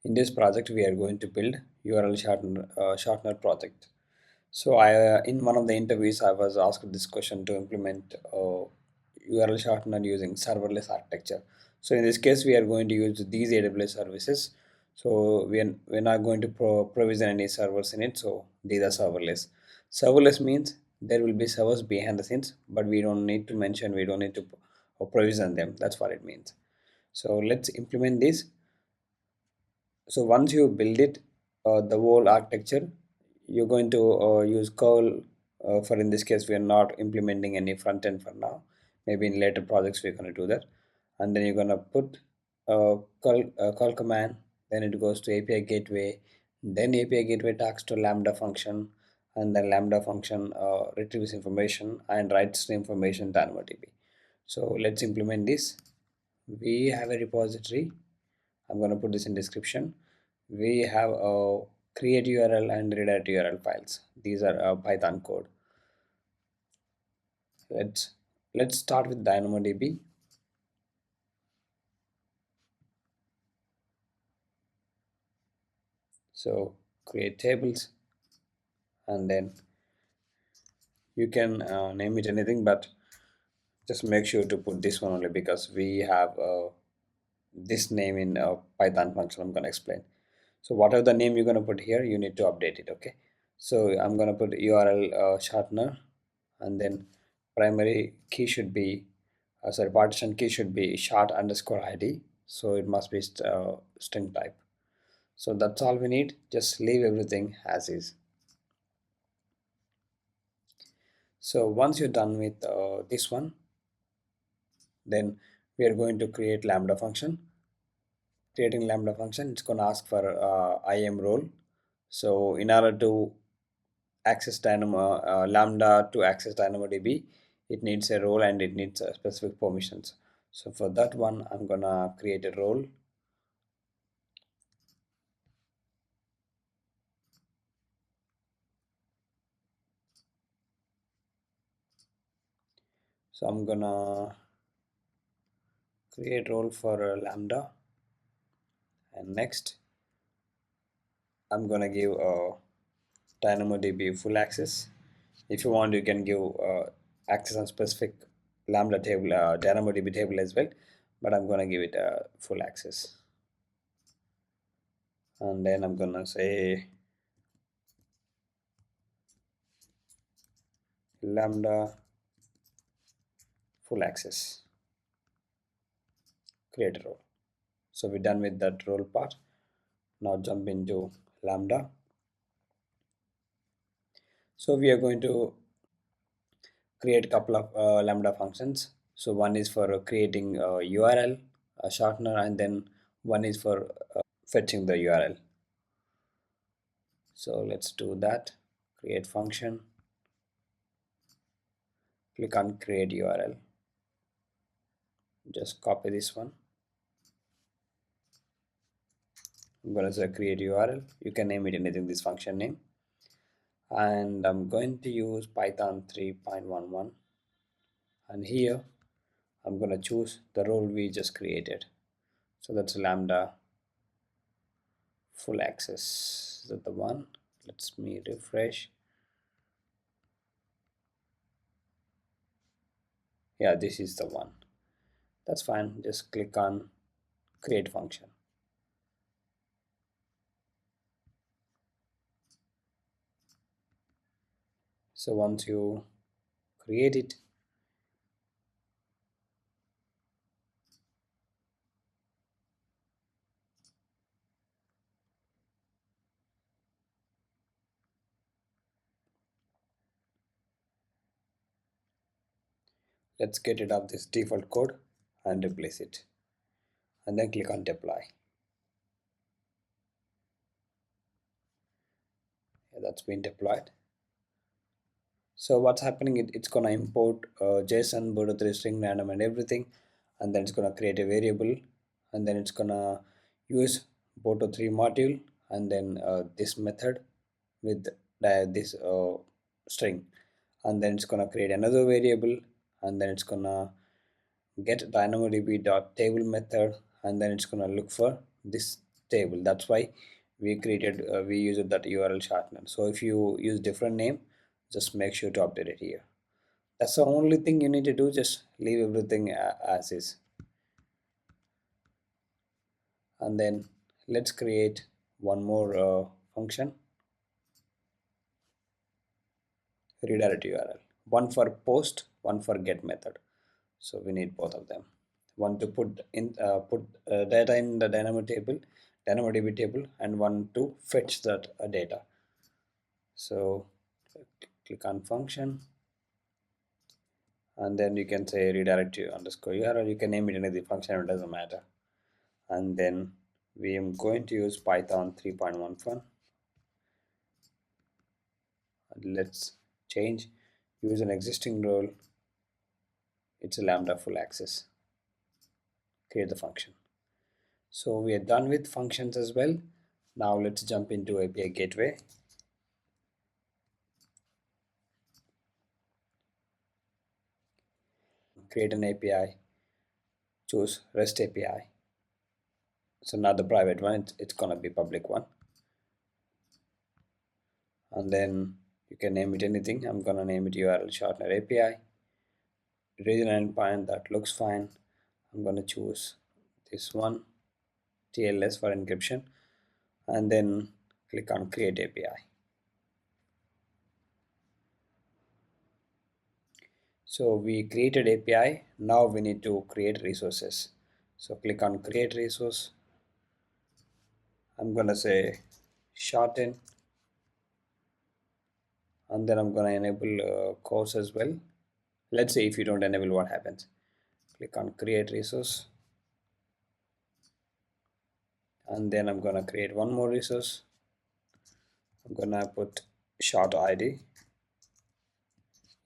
In this project, we are going to build URL shortener project. So in one of the interviews, I was asked this question to implement URL shortener using serverless architecture. So in this case, we are going to use these AWS services. So we're not going to provision any servers in it. So these are serverless. Serverless means there will be servers behind the scenes, but we don't need to mention, we don't need to provision them. That's what it means. So let's implement this. So once you build it, the whole architecture, you're going to use curl. For in this case, we are not implementing any front end for now. Maybe in later projects we're going to do that. And then you're going to put curl command. Then it goes to API gateway. Then API gateway talks to Lambda function, and then Lambda function retrieves information and writes the information to DynamoDB. So let's implement this. We have a repository. I'm going to put this in description. We have a create URL and redirect URL files. These are Python code. Let's start with DynamoDB. So create tables, and then you can name it anything, but just make sure to put this one only because we have this name in Python function. I'm going to explain. So whatever the name you're going to put here, you need to update it. Okay. So I'm going to put URL shortener, and then primary key should be sorry, partition key should be short underscore id, so it must be string type. So that's all we need. Just leave everything as is. So once you're done with this one, then we are going to create Lambda function. Creating Lambda function, it's going to ask for IAM role. So in order to access Lambda to access DynamoDB, it needs a role and it needs specific permissions. So for that one, I'm gonna create a role. So I'm gonna create role for Lambda, and next I'm gonna give DynamoDB full access. If you want, you can give access on specific Lambda table, DynamoDB table as well, but I'm gonna give it full access. And then I'm gonna say Lambda full access, create a role. So we're done with that role part. Now jump into Lambda. So we are going to create a couple of Lambda functions. So one is for creating a URL, a shortener, and then one is for fetching the URL. So let's do that. Create function. Click on create URL. Just copy this one. I'm going to say create URL. You can name it anything, this function name. And I'm going to use Python 3.11. And here I'm going to choose the role we just created. So that's Lambda full access. Is that the one? Let's me refresh. Yeah, this is the one. That's fine. Just click on create function. So once you create it, let's get rid of this default code and replace it, and then click on deploy. Yeah, that's been deployed. So what's happening, it's gonna import JSON, Bodo3 string, random and everything, and then it's gonna create a variable, and then it's gonna use Bodo3 module, and then this method with this string, and then it's gonna create another variable, and then it's gonna get DynamoDB.table method, and then it's gonna look for this table. That's why we used that URL shortener. So if you use different name, just make sure to update it here. That's the only thing you need to do. Just leave everything as is. And then let's create one more function, redirect URL. One for post, one for get method. So we need both of them. One to put data in the DynamoDB table, and one to fetch that data. So click on function, and then you can say redirect to underscore URL. You can name it anything function, it doesn't matter. And then we am going to use Python 3.11. Let's change, use an existing role. It's a Lambda full access. Create the function. So we are done with functions as well. Now let's jump into API gateway. Create an API, choose REST API. So not the private one, it's gonna be public one. And then you can name it anything. I'm gonna name it URL Shortener API. Regional endpoint, that looks fine. I'm gonna choose this one, TLS for encryption, and then click on create API. So we created API. Now we need to create resources. So click on create resource. I'm gonna say shorten, and then I'm gonna enable course as well. Let's say if you don't enable, what happens. Click on create resource, and then I'm gonna create one more resource. I'm gonna put short ID.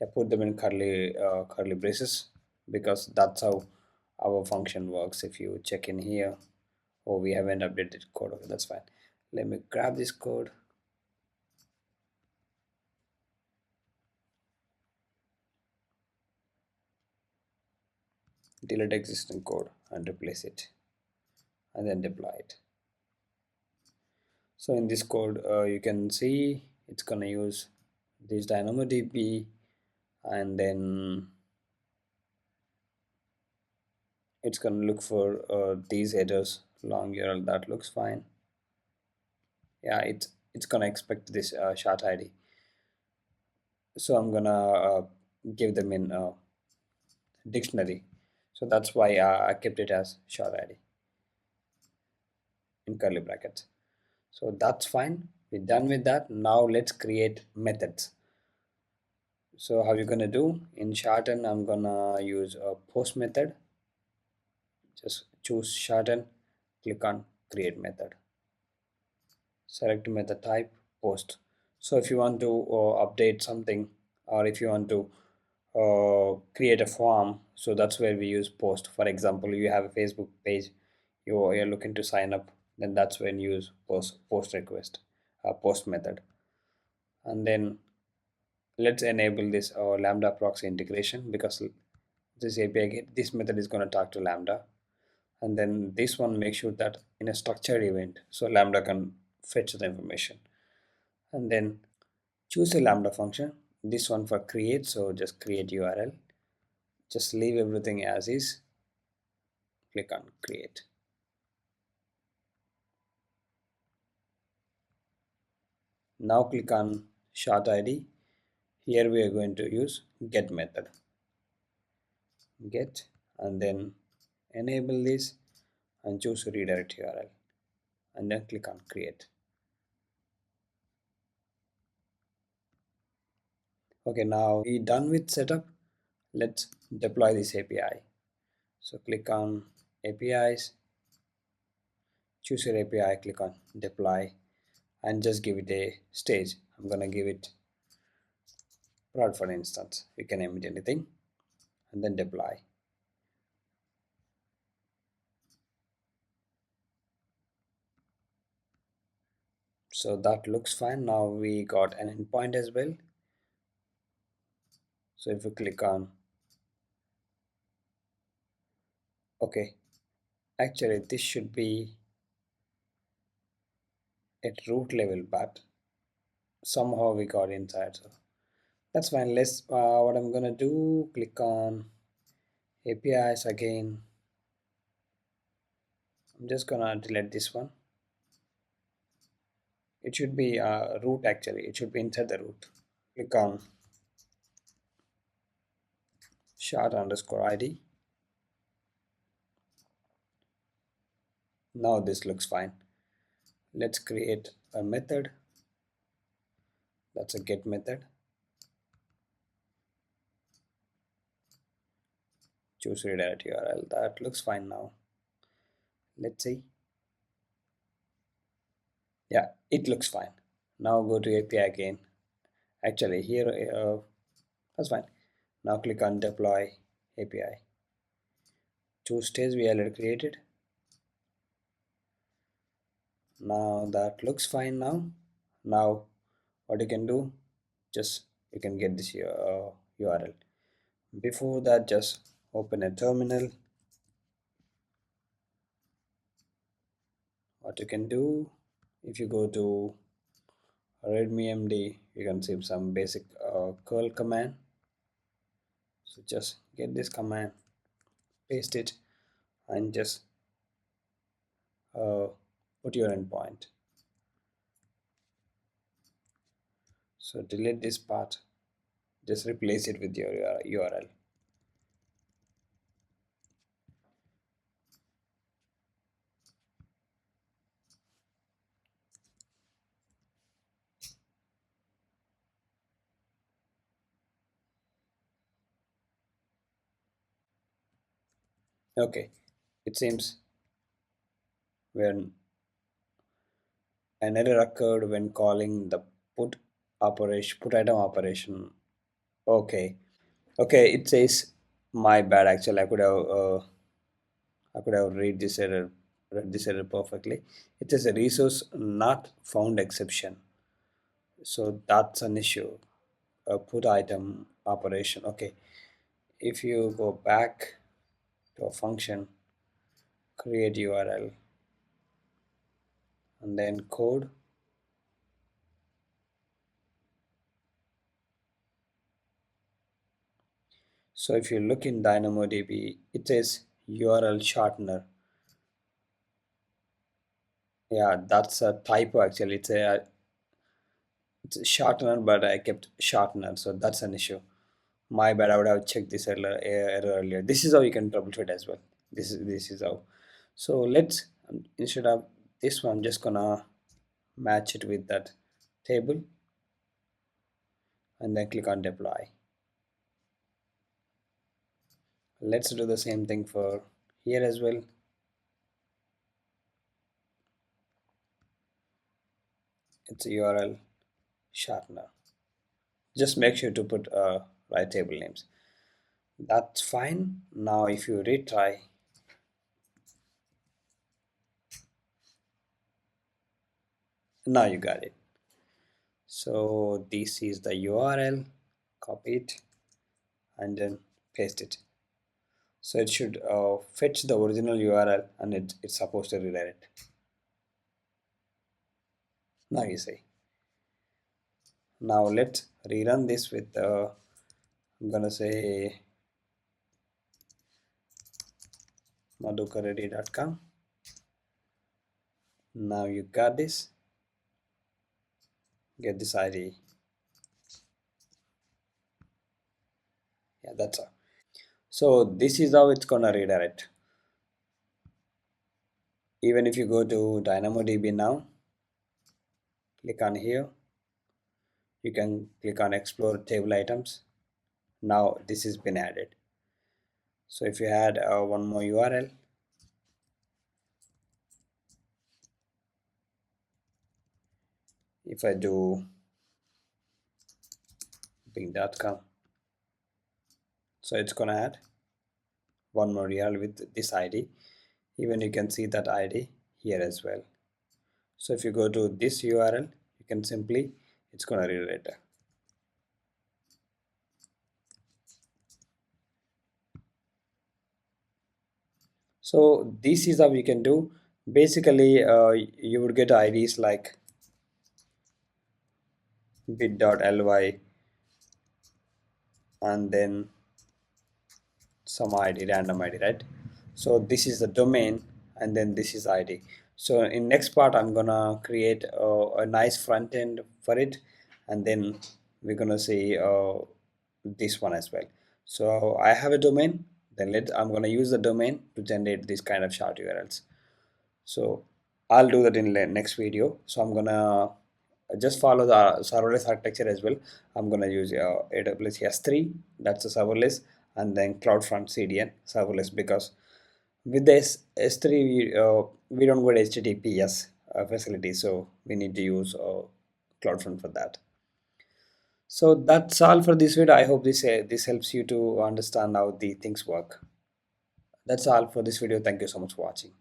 I put them in curly braces because that's how our function works. If you check in here, oh, we haven't updated code. Okay, that's fine. Let me grab this code. Delete existing code and replace it, and then deploy it. So in this code, you can see it's gonna use this DynamoDB, and then it's gonna look for these headers, long URL. That looks fine. Yeah, it's gonna expect this short ID. So I'm gonna give them in dictionary. So that's why I kept it as short ID in curly brackets. So that's fine. We're done with that. Now let's create methods. So how you gonna do in shorten? I'm gonna use a post method. Just choose shorten, click on create method, select method type post. So if you want to update something, or if you want to create a form, so that's where we use post. For example, you have a Facebook page, you're looking to sign up, then that's when you use post request, post method. And then let's enable this Lambda proxy integration, because this this method is going to talk to Lambda. And then this one, make sure that in a structured event, so Lambda can fetch the information. And then choose a Lambda function, this one for create. So just create URL, just leave everything as is, click on create. Now click on short ID. Here we are going to use get method, get, and then enable this and choose redirect URL, and then click on create. Okay, now we done with setup. Let's deploy this API. So click on APIs, choose your API, click on deploy, and just give it a stage. I'm gonna give it prod for instance. You can name it anything, and then deploy. So that looks fine. Now we got an endpoint as well. So if you click on, okay, actually this should be at root level, but somehow we got inside. So that's fine. Let's what I'm gonna do, click on APIs again. I'm just gonna delete this one. It should be root actually. It should be inside the root. Click on shard underscore ID. Now this looks fine. Let's create a method. That's a get method. Choose redirect URL. That looks fine now. Let's see. Yeah, it looks fine. Now go to API again. Actually, here that's fine. Now click on deploy API. Choose stage we already created. Now that looks fine now. Now what you can do, just you can get this URL. Before that, just open a terminal. What you can do, if you go to readme md, you can see some basic curl command. So just get this command, paste it, and just uh, put your endpoint. So delete this part, just replace it with your URL. Okay, it seems when an error occurred when calling the put item operation. Okay, okay, it says my bad. Actually, I could have read this error perfectly. It is a resource not found exception. So that's an issue. A put item operation. Okay, if you go back to a function, create URL, and then code. So if you look in DynamoDB, it says URL shortener. Yeah, that's a typo actually. It's a shortener, but I kept shortener, so that's an issue. My bad. I would have checked this error earlier. This is how you can troubleshoot as well. This is how. So let's instead of this one, I'm just gonna match it with that table and then click on deploy. Let's do the same thing for here as well. It's a URL shortener. Just make sure to put right table names. That's fine. Now if you retry, now you got it. So this is the URL, copy it and then paste it. So it should fetch the original URL and it's supposed to redirect. Now you see. Now let's rerun this with I'm gonna say madhukarreddy.com. Now you got this. Get this ID. Yeah, that's all. So this is how it's gonna redirect. Even if you go to DynamoDB now, click on here, you can click on explore table items. Now this has been added. So if you add one more URL, if I do bing.com, so it's gonna add one more URL with this ID. Even you can see that ID here as well. So if you go to this URL, you can simply, it's gonna redirect. So this is how we can do. Basically, you would get IDs like bit.ly, and then some id, random id, right? So this is the domain, and then this is id. So in next part I'm gonna create a nice front end for it, and then we're gonna see this one as well. So I have a domain, then I'm gonna use the domain to generate this kind of short urls. So I'll do that in the next video. So I'm gonna just follow the serverless architecture as well. I'm gonna use AWS S3, that's a serverless, and then CloudFront CDN serverless, because with this S3 we don't get HTTPS facility, so we need to use CloudFront for that. So that's all for this video. I hope this helps you to understand how the things work. That's all for this video. Thank you so much for watching.